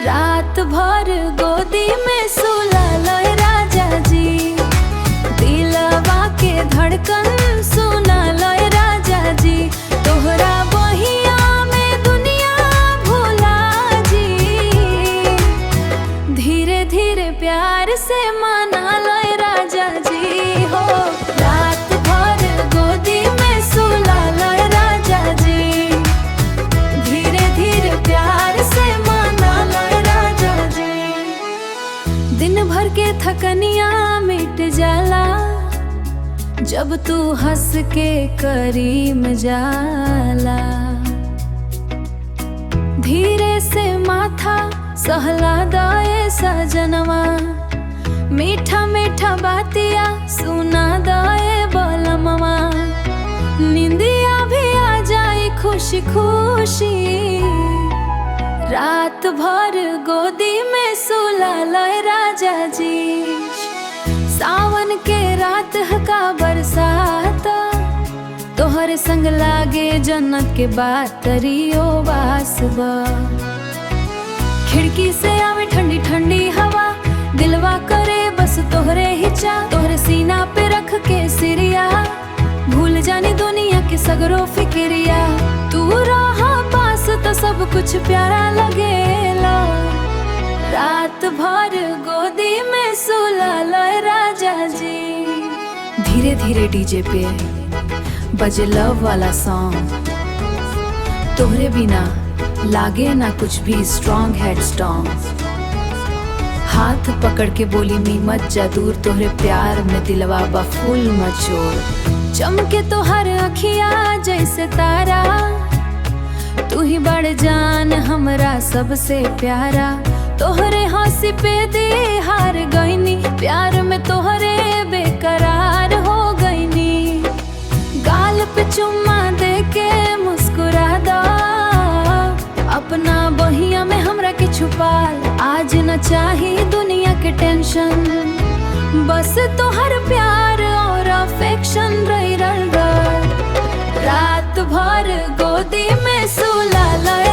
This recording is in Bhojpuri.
रात भर गोदी में सुला लय राजा जी, दिलवा के धड़कन सुना लय राजा जी। तोहरा बहिया में दुनिया भुला जी, धीरे धीरे प्यार से मना लय राजा जी हो। रात भर गोदी में सुला लय राजा जी, धीरे धीरे प्यार से मना लय राजा जी। दिन भर के थकनिया मिट जाला जब तू हंस के करीम जाला। धीरे से माथा सहला दाए सजनवा, मीठा मीठा बातिया सुना दाए बलमवा। निंदिया भी आ जाए खुशी खुशी, रात भर गोदी में सुला लय राजा जी। सावन के रात है का बरसात, तोहरे संग लागे जन्नत के बात तरियो बासबा। खिड़की से आवे ठंडी ठंडी हवा, दिलवा करे बस तोहरे ही चाह। तोहरे सीना पे रख के सिरिया, भूल जानी दुनिया के सगरो फिक्रिया। तू रहा पास तो सब कुछ प्यारा लगेला। रात भर गोदी में सुला लय राजा जी। धीरे धीरे डीजे पे बजे लव वाला सॉन्ग, तोहरे बिना लागे ना कुछ भी स्ट्रॉन्ग हेड स्ट्रॉन्ग। हाथ पकड़ के बोली मी मत जा दूर, तोहरे प्यार में दिलवा बफूल मचोर। चमके तोहर अखिया जैसे तारा, तू ही बड़ जान हमरा सबसे प्यारा। तोहरे हंसी पे दे हार गईनी, प्यार में तोहरे बेकरार हो गईनी। गाल पे चुम्मा दे के मुस्कुरा दा, अपना बहिया में हमरा के छुपाल। आज न चाहिए दुनिया के टेंशन, बस तोहर प्यार और अफेक्शन रही। रात भर गोदी में सुला लय